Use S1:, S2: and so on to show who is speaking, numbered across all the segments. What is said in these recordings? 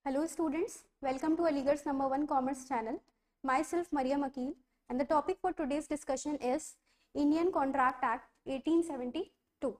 S1: Hello students, welcome to Aligarh's number one commerce channel. Myself Mariam Akil and the topic for today's discussion is Indian Contract Act 1872.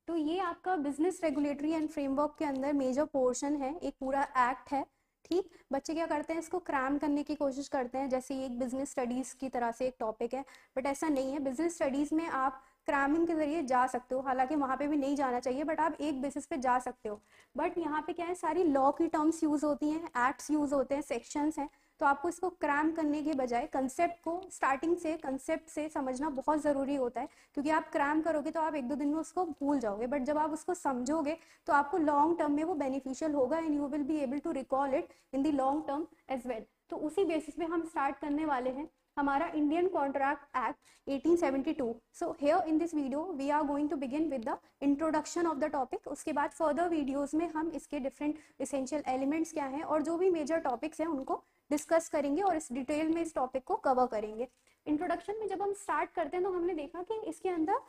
S1: तो ये आपका business regulatory and framework के अंदर major portion है, एक पूरा act है। ठीक, बच्चे क्या करते हैं, इसको क्रैम करने की कोशिश करते हैं जैसे ये एक बिजनेस स्टडीज की तरह से एक टॉपिक है, बट ऐसा नहीं है। बिजनेस स्टडीज में आप क्रैमिंग के जरिए जा सकते हो, हालांकि वहां पे भी नहीं जाना चाहिए, बट आप एक बेसिस पे जा सकते हो। बट यहाँ पे क्या है, सारी लॉ की टर्म्स यूज होती हैं, एक्ट्स यूज होते हैं, सेक्शंस हैं, तो आपको इसको क्रैम करने के बजाय कंसेप्ट को स्टार्टिंग से कंसेप्ट से समझना बहुत ज़रूरी होता है, क्योंकि आप क्रैम करोगे तो आप एक दो दिन में उसको भूल जाओगे, बट जब आप उसको समझोगे तो आपको लॉन्ग टर्म में वो बेनिफिशियल होगा and you will be able to recall it in the long term as well. तो उसी बेसिस पे हम स्टार्ट करने वाले हैं हमारा Indian contract act 1872। So here in this video we are going to begin with the introduction of the topic. उसके बाद फर्दर वीडियोस में हम इसके डिफरेंट एसेंशियल एलिमेंट्स क्या हैं और जो भी मेजर टॉपिक्स हैं उनको डिस्कस करेंगे और इस डिटेल में इस टॉपिक को कवर करेंगे। इंट्रोडक्शन में जब हम स्टार्ट करते हैं तो हमने देखा कि इसके अंदर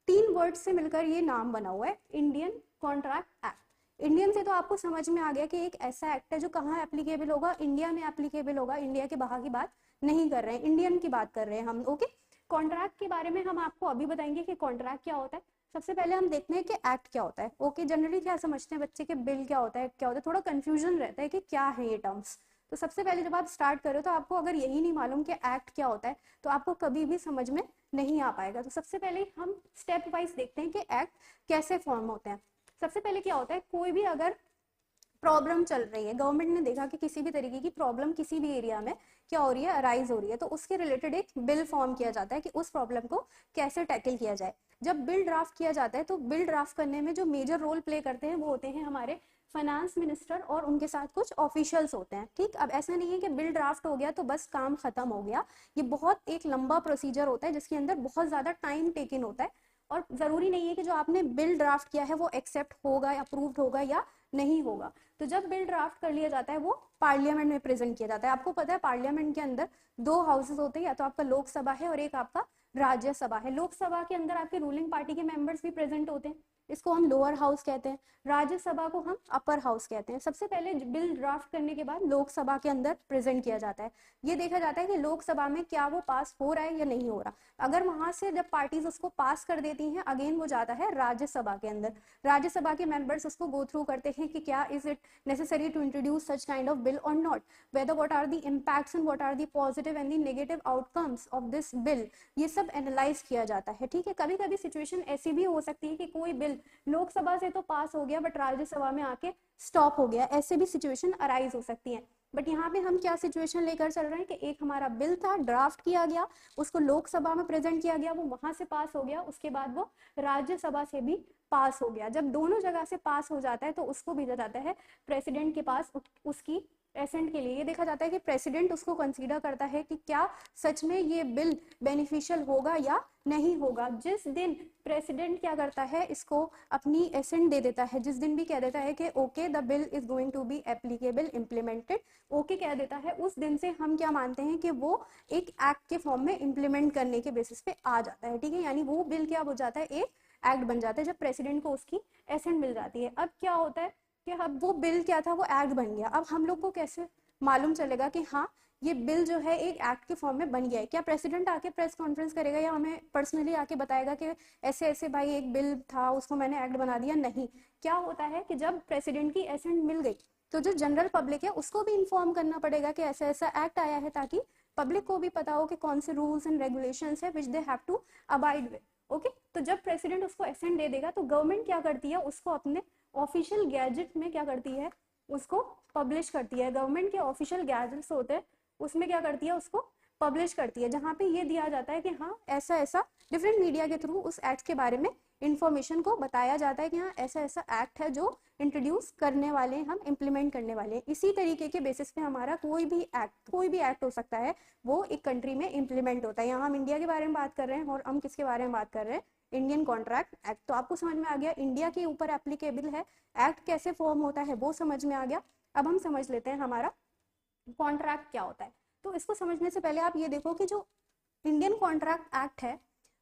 S1: तीन वर्ड से मिलकर ये नाम बना हुआ है, इंडियन कॉन्ट्रैक्ट एक्ट। इंडियन से तो आपको समझ में आ गया कि एक ऐसा एक्ट है जो कहाँ एप्लीकेबल होगा, इंडिया में एप्लीकेबल होगा, इंडिया के बाहर की बात नहीं कर रहे हैं, इंडियन की बात कर रहे हैं हम। ओके, कॉन्ट्रैक्ट के बारे में हम आपको अभी बताएंगे कि कॉन्ट्रैक्ट क्या होता है। सबसे पहले हम देखते हैं कि एक्ट क्या होता है। ओके, जनरली क्या समझते हैं बच्चे के बिल क्या होता है, क्या होता है, थोड़ा कंफ्यूजन रहता है कि क्या है ये टर्म्स। तो सबसे पहले जब आप स्टार्ट करो तो आपको अगर यही नहीं मालूम कि एक्ट क्या होता है तो आपको कभी भी समझ में नहीं आ पाएगा। तो सबसे पहले हम स्टेप वाइज देखते हैं कि एक्ट कैसे फॉर्म होते हैं। सबसे पहले क्या होता है, कोई भी अगर प्रॉब्लम चल रही है, गवर्नमेंट ने देखा कि किसी भी तरीके की प्रॉब्लम किसी भी एरिया में क्या हो रही है, अराइज हो रही है, तो उसके रिलेटेड एक बिल फॉर्म किया जाता है कि उस प्रॉब्लम को कैसे टैकल किया जाए। जब बिल ड्राफ्ट किया जाता है तो बिल ड्राफ्ट करने में जो मेजर रोल प्ले करते हैं वो होते हैं हमारे फाइनेंस मिनिस्टर और उनके साथ कुछ ऑफिशियल्स होते हैं। ठीक, अब ऐसा नहीं है कि बिल ड्राफ्ट हो गया तो बस काम खत्म हो गया, ये बहुत एक लंबा प्रोसीजर होता है जिसके अंदर बहुत ज्यादा टाइम टेकन होता है और जरूरी नहीं है कि जो आपने बिल ड्राफ्ट किया है वो एक्सेप्ट होगा, अप्रूव्ड होगा या नहीं होगा। तो जब बिल ड्राफ्ट कर लिया जाता है वो पार्लियामेंट में प्रेजेंट किया जाता है। आपको पता है पार्लियामेंट के अंदर दो हाउसेस होते हैं, या तो आपका लोकसभा है और एक आपका राज्यसभा है। लोकसभा के अंदर आपके रूलिंग पार्टी के मेंबर्स भी प्रेजेंट होते हैं, इसको हम लोअर हाउस कहते हैं, राज्यसभा को हम अपर हाउस कहते हैं। सबसे पहले बिल ड्राफ्ट करने के बाद लोकसभा के अंदर प्रेजेंट किया जाता है, ये देखा जाता है कि लोकसभा में क्या वो पास हो रहा है या नहीं हो रहा। अगर वहां से जब पार्टीज उसको पास कर देती हैं, अगेन वो जाता है राज्यसभा के अंदर, राज्यसभा के मेंबर्स उसको गो थ्रू करते हैं कि क्या is it necessary to introduce such kind of bill or not, whether what are the impacts and what are the positive and the negative outcomes of this bill, ये सब analyse किया जाता है। ठीक है, कभी कभी सिचुएशन ऐसी भी हो सकती है कि कोई बिल लोकसभा से तो पास हो गया बट राज्यसभा में आके स्टॉप हो गया, ऐसे भी सिचुएशन अराइज हो सकती है। बट यहाँ पे हम क्या सिचुएशन लेकर चल रहे हैं कि एक हमारा बिल था, ड्राफ्ट किया गया, उसको लोकसभा में प्रेजेंट किया गया, वो वहां से पास हो गया, उसके बाद वो राज्यसभा से भी पास हो गया। जब दोनों जगह से पास हो जाता है तो उसको भेजा जाता है प्रेसिडेंट के पास उसकी एसेंट के लिए। ये देखा जाता है कि प्रेसिडेंट उसको कंसीडर करता है कि क्या सच में ये बिल बेनिफिशियल होगा या नहीं होगा। जिस दिन प्रेसिडेंट क्या करता है, इसको अपनी एसेंट दे देता है, जिस दिन भी कह देता है कि okay the bill is going to be applicable implemented, okay कह देता है, उस दिन से हम क्या मानते हैं कि वो एक एक्ट के फॉर्म में इम्प्लीमेंट करने के बेसिस पे आ जाता है। ठीक है, यानी वो बिल क्या हो जाता है, एक एक्ट बन जाता है जब प्रेसिडेंट को उसकी एसेंट मिल जाती है। अब क्या होता है कि अब वो बिल क्या था, वो एक्ट बन गया। अब हम लोग को कैसे मालूम चलेगा कि हाँ ये बिल जो है एक एक्ट के फॉर्म में बन गया है? क्या प्रेसिडेंट आके प्रेस कॉन्फ्रेंस करेगा या हमें पर्सनली आके बताएगा कि ऐसे ऐसे भाई एक बिल था उसको मैंने एक्ट बना दिया? नहीं, क्या होता है कि जब प्रेसिडेंट की एसेंट मिल गई तो जो जनरल पब्लिक है उसको भी इन्फॉर्म करना पड़ेगा कि ऐसा ऐसा एक्ट आया है, ताकि पब्लिक को भी पता हो कि कौन से रूल्स एंड रेगुलेशंस है which they have to abide with. Okay, तो जब प्रेसिडेंट उसको एसेंट दे देगा तो गवर्नमेंट क्या करती है, उसको अपने ऑफिशियल गैजेट में क्या करती है, उसको पब्लिश करती है। गवर्नमेंट के ऑफिशियल गैजेट्स होते हैं उसमें क्या करती है, उसको पब्लिश करती है, जहां पे ये दिया जाता है कि हाँ ऐसा ऐसा डिफरेंट मीडिया के थ्रू उस एक्ट के बारे में इंफॉर्मेशन को बताया जाता है कि हाँ ऐसा ऐसा एक्ट है जो इंट्रोड्यूस करने वाले हैं, हम इम्प्लीमेंट करने वाले हैं। इसी तरीके के बेसिस पे हमारा कोई भी एक्ट हो सकता है वो एक कंट्री में इम्प्लीमेंट होता है। यहाँ हम इंडिया के बारे में बात कर रहे हैं और हम किसके बारे में बात कर रहे हैं, इंडियन कॉन्ट्रैक्ट एक्ट। तो आपको समझ में आ गया इंडिया के ऊपर एप्लीकेबल है, एक्ट कैसे फॉर्म होता है वो समझ में आ गया। अब हम समझ लेते हैं हमारा कॉन्ट्रैक्ट क्या होता है। तो इसको समझने से पहले आप ये देखो कि जो इंडियन कॉन्ट्रैक्ट एक्ट है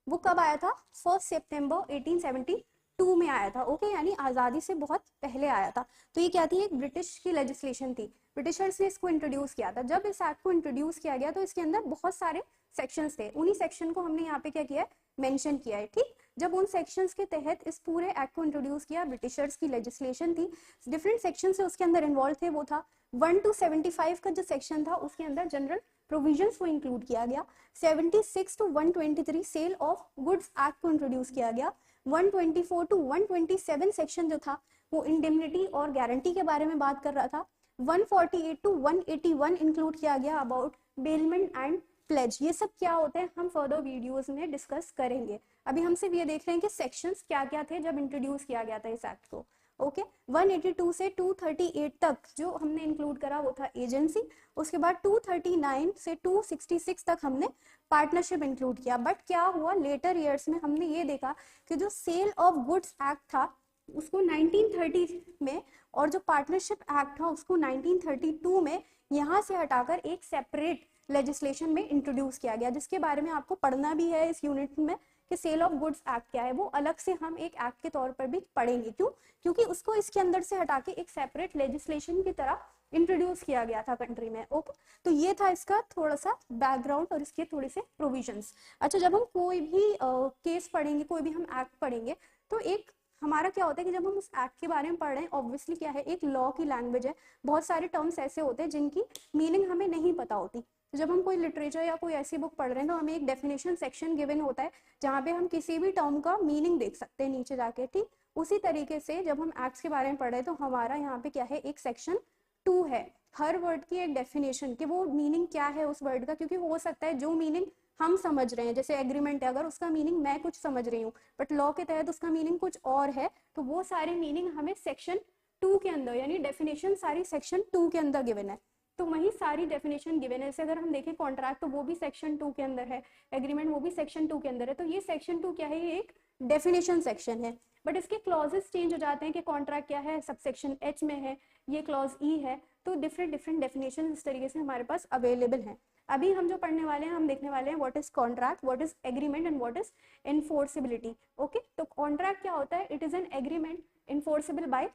S1: वो कब आया था, 1 सितंबर 1872 टू में आया था, ओके, यानी आज़ादी से बहुत पहले आया था। तो ये क्या थी, एक ब्रिटिश की लेजिस्लेशन थी, ब्रिटिशर्स ने इसको इंट्रोड्यूस किया था। जब इस एक्ट को इंट्रोड्यूस किया गया तो इसके अंदर बहुत सारे सेक्शंस थे, उन्हीं सेक्शन को हमने यहाँ पे क्या किया है, मेंशन किया है, ठीक। जब उन सेक्शंस के तहत इस पूरे एक्ट को इंट्रोड्यूस किया, ब्रिटिशर्स की लेजिस्लेशन थी, डिफरेंट सेक्शन से उसके अंदर इन्वॉल्व थे, वो था 1 to 75 का जो सेक्शन था उसके अंदर जनरल प्रोविजंस को इंक्लूड किया गया। 76 to 123 sale of goods act को इंट्रोड्यूस किया गया। 124 to 127 सेक्शन जो था वो इंडेमनिटी और गारंटी के बारे में बात कर रहा था। 148 to 181 इंक्लूड किया गया अबाउट बेलमेंट एंड प्लेज। ये सब क्या होते हैं हम फर्दर वीडियोस में डिस्कस करेंगे। अभी हम सिर्फ ये देख रहे हैं कि सेक्शंस क्या क्या थे जब इंट्रोड्यूस किया गया था इस एक्ट को, ओके। 182 से 238 तक जो हमने इंक्लूड करा वो था एजेंसी। उसके बाद 239 से 266 तक हमने पार्टनरशिप इंक्लूड किया। बट क्या हुआ, लेटर ईयर्स में हमने ये देखा कि जो सेल ऑफ गुड्स एक्ट था उसको 1930 में और जो पार्टनरशिप एक्ट था उसको 1932 में यहाँ से हटाकर एक सेपरेट लेजिस्लेशन में इंट्रोड्यूस किया गया, जिसके बारे में आपको पढ़ना भी है इस यूनिट में कि सेल ऑफ गुड्स एक्ट क्या है, वो अलग से हम एक एक्ट के तौर पर भी पढ़ेंगे। क्यों, क्योंकि उसको इसके अंदर से हटा के एक सेपरेट लेजिस्लेशन की तरह इंट्रोड्यूस किया गया था कंट्री में, ओके। तो ये था इसका थोड़ा सा बैकग्राउंड और इसके थोड़े से प्रोविजंस। अच्छा, जब हम कोई भी केस पढ़ेंगे, कोई भी हम एक्ट पढ़ेंगे, तो एक हमारा क्या होता है कि जब हम उस एक्ट के बारे में पढ़ रहे हैं, ऑब्वियसली क्या है, एक लॉ की लैंग्वेज है, बहुत सारे टर्म्स ऐसे होते हैं जिनकी मीनिंग हमें नहीं पता होती। तो जब हम कोई लिटरेचर या कोई ऐसी बुक पढ़ रहे हैं तो हमें एक डेफिनेशन सेक्शन गिवन होता है जहाँ पे हम किसी भी टर्म का मीनिंग देख सकते हैं नीचे जाके, ठीक। उसी तरीके से जब हम एक्ट्स के बारे में पढ़ रहे हैं तो हमारा यहाँ पे क्या है, एक सेक्शन 2 है, हर वर्ड की एक डेफिनेशन कि वो मीनिंग क्या है उस वर्ड का, क्योंकि हो सकता है जो मीनिंग हम समझ रहे हैं, जैसे एग्रीमेंट है, अगर उसका मीनिंग मैं कुछ समझ रही हूँ बट लॉ के तहत उसका मीनिंग कुछ और है, तो वो सारे मीनिंग हमें सेक्शन 2 के अंदर, यानी डेफिनेशन सारी सेक्शन 2 के अंदर गिवन है। तो वही सारी डेफिनेशन गिवन है। जैसे अगर हम देखें कॉन्ट्रैक्ट तो वो भी सेक्शन 2 के अंदर है, एग्रीमेंट वो भी सेक्शन 2 के अंदर है। तो ये सेक्शन 2 क्या है, ये एक डेफिनेशन सेक्शन है। बट इसके क्लॉजेस चेंज हो जाते हैं कि कॉन्ट्रैक्ट क्या है, सबसेक्शन एच में है, ये क्लॉज ई है। तो डिफरेंट डिफरेंट डेफिनेशन इस तरीके से हमारे पास अवेलेबल हैं। अभी हम जो पढ़ने वाले हैं, हम देखने वाले हैं what is contract, what is agreement and what is enforceability, okay. तो कॉन्ट्रैक्ट क्या होता है, it is an agreement enforceable by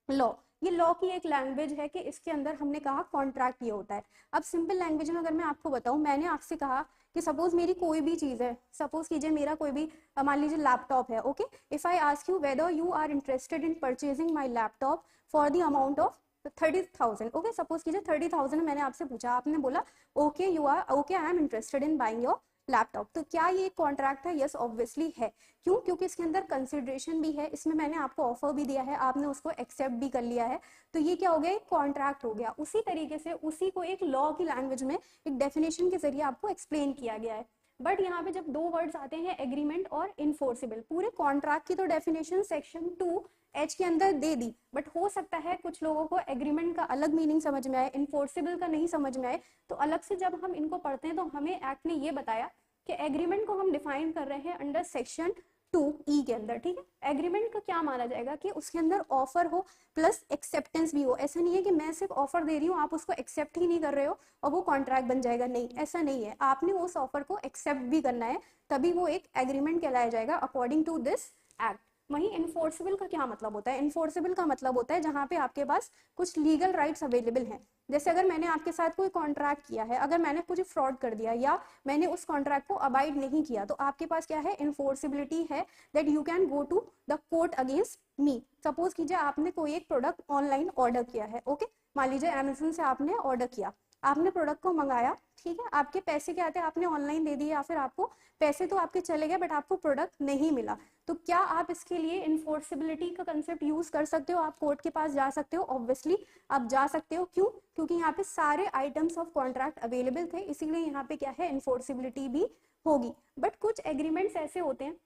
S1: law. ये लॉ की एक लैंग्वेज है कि इसके अंदर हमने कहा कॉन्ट्रैक्ट ये होता है। अब सिंपल लैंग्वेज में अगर मैं आपको बताऊं, मैंने आपसे कहा कि सपोज मेरी कोई भी चीज है, सपोज कीजिए मेरा कोई भी मान लीजिए लैपटॉप है, okay. If I ask you whether you are interested in purchasing my laptop for the amount of 30,000, okay. Suppose कीजिए 30,000 मैंने आपसे पूछा, आपने बोला okay you are okay I am interested in buying your laptop. तो क्या ये एक कॉन्ट्रैक्ट है? यस, ऑब्वियसली है। क्यों? क्योंकि इसके अंदर कंसिडरेशन भी है, इसमें मैंने आपको ऑफर भी दिया है, आपने उसको एक्सेप्ट भी कर लिया है, तो ये क्या हो गया, एक कॉन्ट्रैक्ट हो गया। उसी तरीके से उसी को एक लॉ की लैंग्वेज में एक डेफिनेशन के जरिए आपको एक्सप्लेन किया गया है। बट यहाँ पे जब दो वर्ड्स आते हैं एग्रीमेंट और इनफोर्सेबल, पूरे कॉन्ट्रैक्ट की तो डेफिनेशन सेक्शन 2 एच के अंदर दे दी, बट हो सकता है कुछ लोगों को एग्रीमेंट का अलग मीनिंग समझ में आए, इनफोर्सेबल का नहीं समझ में आए, तो अलग से जब हम इनको पढ़ते हैं तो हमें एक्ट ने ये बताया कि एग्रीमेंट को हम डिफाइन कर रहे हैं अंडर सेक्शन 2E के अंदर, ठीक है। एग्रीमेंट का क्या माना जाएगा कि उसके अंदर ऑफर हो प्लस एक्सेप्टेंस भी हो। ऐसा नहीं है कि मैं सिर्फ ऑफर दे रही हूँ, आप उसको एक्सेप्ट ही नहीं कर रहे हो और वो कॉन्ट्रैक्ट बन जाएगा, नहीं, ऐसा नहीं है। आपने उस ऑफर को एक्सेप्ट भी करना है, तभी वो एक एग्रीमेंट कहलाया जाएगा अकॉर्डिंग टू दिस एक्ट। वहीं इनफोर्सेबल का क्या मतलब होता है? इनफोर्सेबल का मतलब होता है जहां पे आपके पास कुछ लीगल राइट्स अवेलेबल हैं। जैसे अगर मैंने आपके साथ कोई कॉन्ट्रैक्ट किया है, अगर मैंने कुछ फ्रॉड कर दिया या मैंने उस कॉन्ट्रैक्ट को अबाइड नहीं किया, तो आपके पास क्या है, इनफोर्सिबिलिटी है, that you can go to the court against me. Suppose कीजिए आपने कोई एक प्रोडक्ट ऑनलाइन ऑर्डर किया है, ओके। मान लीजिए अमेज़न से आपने ऑर्डर किया, आपने प्रोडक्ट को मंगाया, ठीक है, आपके पैसे क्या आते हैं, आपने ऑनलाइन दे दिए, या फिर आपको पैसे तो आपके चले गए बट आपको प्रोडक्ट नहीं मिला, तो क्या आप इसके लिए इनफोर्सिबिलिटी का कंसेप्ट यूज कर सकते हो? आप कोर्ट के पास जा सकते हो, ऑब्वियसली आप जा सकते हो। क्यों? क्योंकि यहाँ पे सारे आइटम्स ऑफ कॉन्ट्रैक्ट अवेलेबल थे, इसीलिए यहाँ पे क्या है, इनफोर्सिबिलिटी भी होगी। बट कुछ एग्रीमेंट्स ऐसे होते हैं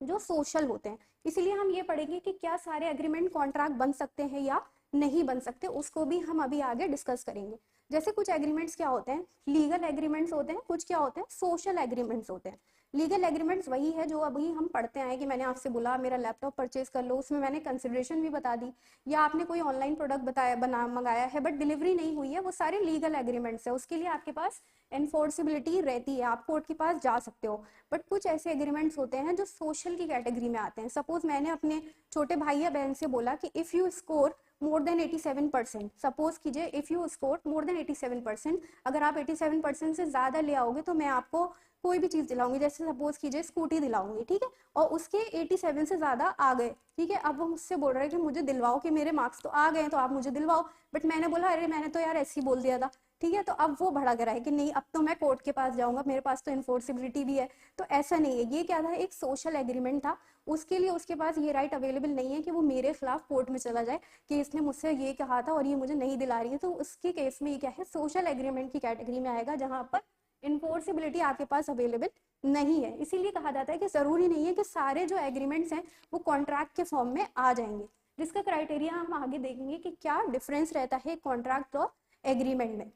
S1: जो सोशल होते हैं, इसीलिए हम ये पढ़ेंगे कि क्या सारे एग्रीमेंट कॉन्ट्रैक्ट बन सकते हैं या नहीं बन सकते, उसको भी हम अभी आगे डिस्कस करेंगे। जैसे कुछ एग्रीमेंट्स क्या होते हैं, लीगल एग्रीमेंट्स होते हैं, कुछ क्या होते हैं, सोशल एग्रीमेंट्स होते हैं। लीगल एग्रीमेंट्स वही है जो अभी हम पढ़ते आए कि मैंने आपसे बोला मेरा लैपटॉप परचेज कर लो, उसमें मैंने कंसिडरेशन भी बता दी, या आपने कोई ऑनलाइन प्रोडक्ट बताया बना मंगाया है बट डिलीवरी नहीं हुई है, वो सारे लीगल एग्रीमेंट्स है, उसके लिए आपके पास एनफोर्सिबिलिटी रहती है, आप कोर्ट के पास जा सकते हो। बट कुछ ऐसे एग्रीमेंट्स होते हैं जो सोशल की कैटेगरी में आते हैं। सपोज मैंने अपने छोटे भाई या बहन से बोला कि if you score more than 87%, suppose कीजिए if you score more than 87%, अगर आप 87% से ज़्यादा ले आओगे तो मैं आपको कोई भी चीज़ दिलाऊंगी, जैसे सपोज कीजिए स्कूटी दिलाऊंगी, ठीक है, और उसके 87 से ज़्यादा आ गए, ठीक है, अब वो मुझसे बोल रहे हैं कि मुझे दिलवाओ, कि मेरे मार्क्स तो आ गए तो आप मुझे दिलवाओ, बट मैंने बोला अरे मैंने तो यार ऐसे ही बोल दिया था, ठीक है, तो अब वो भड़क रहा है कि नहीं अब तो मैं कोर्ट के पास जाऊंगा, मेरे पास तो इन्फोर्सिबिलिटी भी है। तो ऐसा नहीं है, ये क्या था, एक सोशल एग्रीमेंट था, उसके लिए उसके पास ये राइट अवेलेबल नहीं है कि वो मेरे खिलाफ कोर्ट में चला जाए कि इसने मुझसे ये कहा था और ये मुझे नहीं दिला रही है। तो उसके केस में ये क्या है, सोशल एग्रीमेंट की कैटेगरी में आएगा, जहां पर इन्फोर्सिबिलिटी आपके पास अवेलेबल नहीं है। इसीलिए कहा जाता है कि जरूरी नहीं है कि सारे जो एग्रीमेंट्स हैं वो कॉन्ट्रैक्ट के फॉर्म में आ जाएंगे। जिसका क्राइटेरिया हम आगे देखेंगे कि क्या डिफरेंस रहता है कॉन्ट्रैक्ट और एग्रीमेंट में।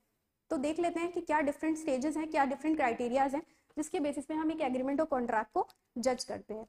S1: तो देख लेते हैं कि क्या डिफरेंट स्टेजेस हैं, क्या डिफरेंट क्राइटेरियाज हैं जिसके बेसिस पे हम एक एग्रीमेंट और कॉन्ट्रैक्ट को जज करते हैं।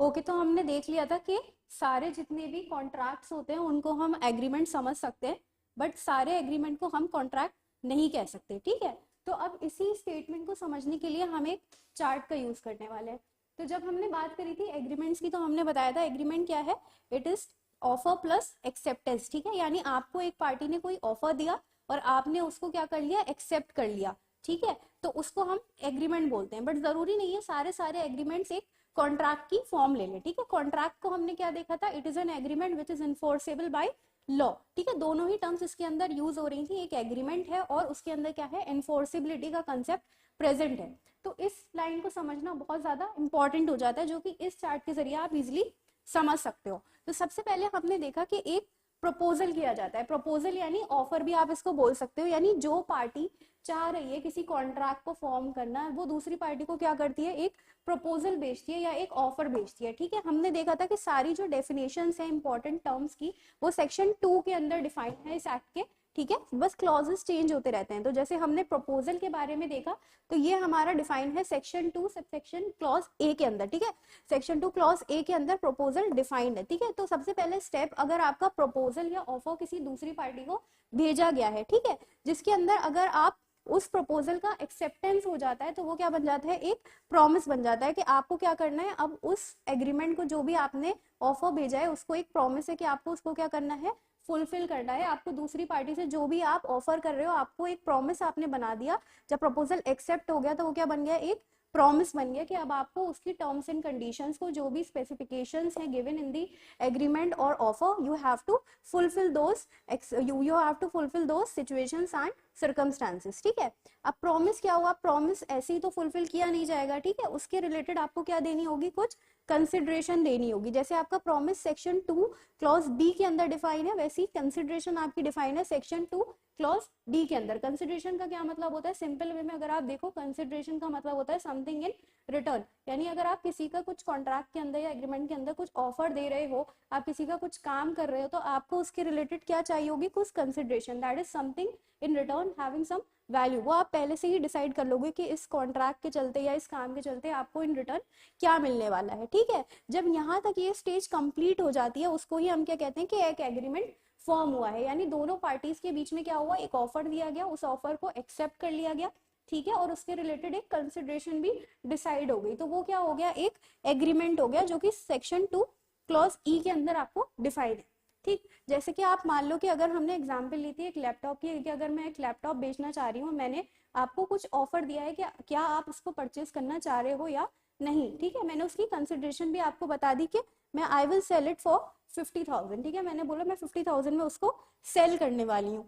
S1: ओके, तो हमने देख लिया था कि सारे जितने भी कॉन्ट्रैक्ट्स होते हैं उनको हम एग्रीमेंट समझ सकते हैं, बट सारे एग्रीमेंट को हम कॉन्ट्रैक्ट नहीं कह सकते, ठीक है। तो अब इसी स्टेटमेंट को समझने के लिए हम एक चार्ट का यूज करने वाले हैं। तो जब हमने बात करी थी एग्रीमेंट्स की तो हमने बताया था एग्रीमेंट क्या है, it is offer plus acceptance, ठीक है, यानी आपको एक पार्टी ने कोई ऑफर दिया और आपने उसको क्या कर लिया, एक्सेप्ट कर लिया, ठीक है, तो उसको हम एग्रीमेंट बोलते हैं। बट जरूरी नहीं है सारे सारे एग्रीमेंट्स एक कॉन्ट्रैक्ट की फॉर्म ले ले, ठीक है। कॉन्ट्रैक्ट को हमने क्या देखा था, it is an agreement which is enforceable by law, ठीक है, दोनों ही टर्म्स इसके अंदर यूज हो रही थी, एक एग्रीमेंट है और उसके अंदर क्या है, एनफोर्सिबिलिटी का कंसेप्ट प्रेजेंट है। तो इस लाइन को समझना बहुत ज्यादा इंपॉर्टेंट हो जाता है, जो कि इस चार्ट के जरिए आप इजिली समझ सकते हो। तो सबसे पहले हमने देखा कि एक प्रपोजल किया जाता है, प्रपोजल यानी ऑफर भी आप इसको बोल सकते हो, यानी जो पार्टी चाह रही है किसी कॉन्ट्रैक्ट को फॉर्म करना, वो दूसरी पार्टी को क्या करती है, एक प्रपोजल भेजती है या एक ऑफर भेजती है, ठीक है। हमने देखा था कि सारी जो डेफिनेशंस है इंपॉर्टेंट टर्म्स की वो सेक्शन 2 के अंदर डिफाइन है इस एक्ट के, ठीक है, बस क्लॉजेस चेंज होते रहते हैं। तो जैसे हमने प्रपोजल के बारे में देखा तो ये हमारा डिफाइन है सेक्शन 2 सबसेक्शन क्लॉज ए के अंदर, ठीक है, सेक्शन 2 क्लॉज ए के अंदर प्रपोजल डिफाइंड है, ठीक है। तो सबसे पहले स्टेप, अगर आपका प्रपोजल या ऑफर किसी दूसरी पार्टी को भेजा गया है, ठीक है, जिसके अंदर अगर आप उस प्रपोजल का एक्सेप्टेंस हो जाता है तो वो क्या बन जाता है, एक प्रॉमिस बन जाता है कि आपको क्या करना है, अब उस एग्रीमेंट को जो भी आपने ऑफर भेजा है उसको एक प्रॉमिस है कि आपको उसको क्या करना है, फुलफिल करना है। आपको दूसरी पार्टी से जो भी आप ऑफर कर रहे हो आपको एक प्रॉमिस आपने बना दिया, जब प्रपोजल एक्सेप्ट हो गया तो वो क्या बन गया, एक प्रॉमिस बन गया कि अब आपको उसकी टर्म्स एंड कंडीशंस को, जो भी स्पेसिफिकेशंस हैं गिवन इन दी एग्रीमेंट और offer, you have to fulfil those, you have to fulfil those situations and circumstances, ठीक है। अब प्रॉमिस क्या हुआ, प्रॉमिस ऐसे ही तो फुलफिल किया नहीं जाएगा, ठीक है, उसके रिलेटेड आपको क्या देनी होगी, कुछ कंसिडरेशन देनी होगी। जैसे आपका प्रॉमिस सेक्शन 2 क्लॉज बी के अंदर डिफाइन है, वैसी कंसिडरेशन आपकी डिफाइन है सेक्शन 2 क्लॉज डी के अंदर। कंसिडरेशन का क्या मतलब होता है, सिंपल वे में अगर आप देखो, कंसिडरेशन का मतलब होता है समथिंग इन रिटर्न, यानी अगर आप किसी का कुछ कॉन्ट्रैक्ट के अंदर या एग्रीमेंट के अंदर कुछ ऑफर दे रहे हो, आप किसी का कुछ काम कर रहे हो, तो आपको उसके रिलेटेड क्या चाहिए होगी, कुछ consideration, that is something in return having some value. वो आप पहले से ही डिसाइड कर लोगे कि इस कॉन्ट्रैक्ट के चलते या इस काम के चलते आपको इन रिटर्न क्या मिलने वाला है, ठीक है। जब यहाँ तक ये स्टेज कंप्लीट हो जाती है उसको ही हम क्या कहते हैं कि एक एग्रीमेंट फॉर्म हुआ है, यानी दोनों पार्टीज के बीच में क्या हुआ, एक ऑफर दिया गया, उस ऑफर को एक्सेप्ट कर लिया गया, ठीक है, और उसके रिलेटेड एक कंसिडरेशन भी डिसाइड हो गई, तो वो क्या हो गया, एक एग्रीमेंट हो गया, जो कि सेक्शन 2 क्लॉज ई के अंदर आपको डिफाइड है, ठीक। जैसे कि आप मान लो कि अगर हमने एग्जांपल ली थी एक लैपटॉप की, कि अगर मैं एक लैपटॉप बेचना चाह रही हूँ, मैंने आपको कुछ ऑफर दिया है कि क्या आप इसको परचेज करना चाह रहे हो या नहीं, ठीक है, मैंने उसकी कंसिडरेशन भी आपको बता दी कि मैं I will sell it for 50,000, ठीक है, मैंने बोला मैं 50,000 में उसको सेल करने वाली हूँ।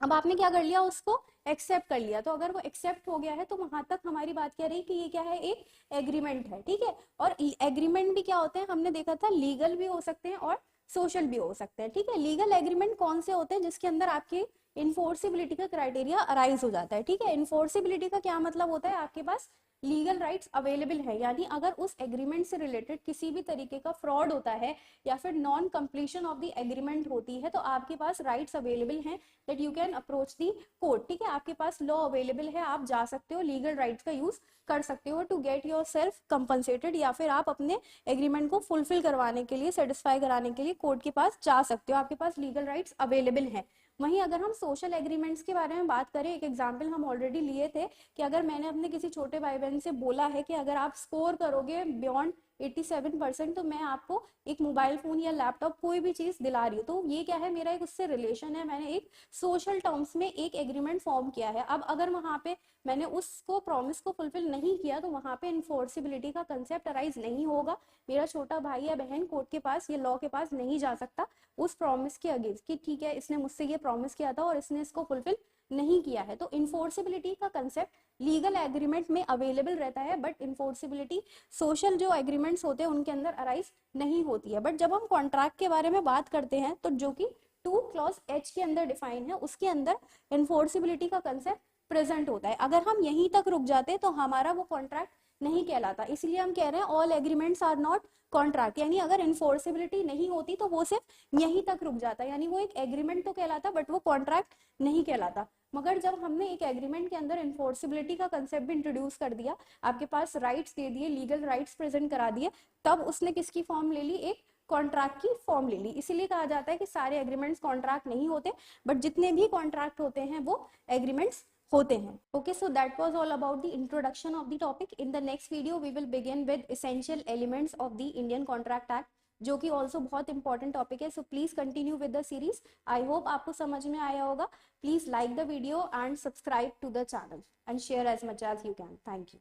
S1: अब आपने क्या कर लिया, उसको एक्सेप्ट कर लिया, तो अगर वो एक्सेप्ट हो गया है तो वहां तक हमारी बात क्या रही कि ये क्या है, एक एग्रीमेंट है, ठीक है। और एग्रीमेंट भी क्या होते हैं, हमने देखा था लीगल भी हो सकते हैं और सोशल भी हो सकते हैं, ठीक है। लीगल एग्रीमेंट कौन से होते हैं, जिसके अंदर आपके इन्फोर्सिबिलिटी का क्राइटेरिया अराइज हो जाता है। ठीक है, इन्फोर्सिबिलिटी का क्या मतलब होता है, आपके पास लीगल राइट्स अवेलेबल है, यानी अगर उस एग्रीमेंट से रिलेटेड किसी भी तरीके का फ्रॉड होता है या फिर non completion of the agreement होती है, तो आपके पास राइट्स अवेलेबल हैं that you can approach the court. ठीक है, आपके पास लॉ अवेलेबल है, आप जा सकते हो, लीगल राइट्स का यूज कर सकते हो to get yourself compensated, या फिर आप अपने एग्रीमेंट को फुलफिल करवाने के लिए, सेटिस्फाई कराने के लिए कोर्ट के पास जा सकते हो, आपके पास लीगल राइट्स अवेलेबल हैं। वहीं अगर हम सोशल एग्रीमेंट्स के बारे में बात करें, एक एग्जाम्पल हम ऑलरेडी लिए थे कि अगर मैंने अपने किसी छोटे भाई बहन से बोला है कि अगर आप स्कोर करोगे बियॉन्ड 87% तो मैं आपको एक मोबाइल फोन या लैपटॉप कोई भी चीज दिला रही हूँ, तो ये क्या है, मेरा एक उससे रिलेशन है, मैंने एक सोशल टर्म्स में एक एग्रीमेंट फॉर्म किया है। अब अगर वहां पे मैंने उसको प्रॉमिस को फुलफिल नहीं किया तो वहां पे इन्फोर्सिबिलिटी का कंसेप्ट अराइज नहीं होगा। मेरा छोटा भाई या बहन कोर्ट के पास या लॉ के पास नहीं जा सकता उस प्रॉमिस के अगेंस्ट कि ठीक है इसने मुझसे ये प्रॉमिस किया था और इसने इसको फुलफिल नहीं किया है। तो इन्फोर्सिबिलिटी का कंसेप्ट लीगल एग्रीमेंट में अवेलेबल रहता है, बट इन्फोर्सिबिलिटी सोशल जो एग्रीमेंट्स होते हैं उनके अंदर अराइज नहीं होती है। बट जब हम कॉन्ट्रैक्ट के बारे में बात करते हैं तो जो कि 2 क्लॉज H के अंदर डिफाइन है, उसके अंदर इन्फोर्सिबिलिटी का कंसेप्ट प्रेजेंट होता है। अगर हम यहीं तक रुक जाते तो हमारा वो कॉन्ट्रैक्ट नहीं कहलाता, इसलिए हम कह रहे हैं all agreements are not contract, यानी अगर इन्फोर्सिबिलिटी नहीं होती तो वो सिर्फ यहीं तक रुक जाता, यानी वो एक एग्रीमेंट तो कहलाता बट वो कॉन्ट्रैक्ट नहीं कहलाता। मगर जब हमने एक एग्रीमेंट के अंदर इन्फोर्सिबिलिटी का कंसेप्ट भी इंट्रोड्यूस कर दिया, आपके पास राइट्स दे दिए, लीगल राइट्स प्रेजेंट करा दिए, तब उसने किसकी फॉर्म ले ली, एक कॉन्ट्रैक्ट की फॉर्म ले ली। इसीलिए कहा जाता है कि सारे एग्रीमेंट्स कॉन्ट्रैक्ट नहीं होते, बट जितने भी कॉन्ट्रैक्ट होते हैं वो एग्रीमेंट्स होते हैं। Okay, so that was all about the introduction of the topic. In the next video we will begin with essential elements of the Indian contract act, जो कि ऑल्सो बहुत इंपॉर्टेंट टॉपिक है। So please continue with the series. I hope आपको समझ में आया होगा। Please like the video and subscribe to the channel and share as much as you can. Thank you.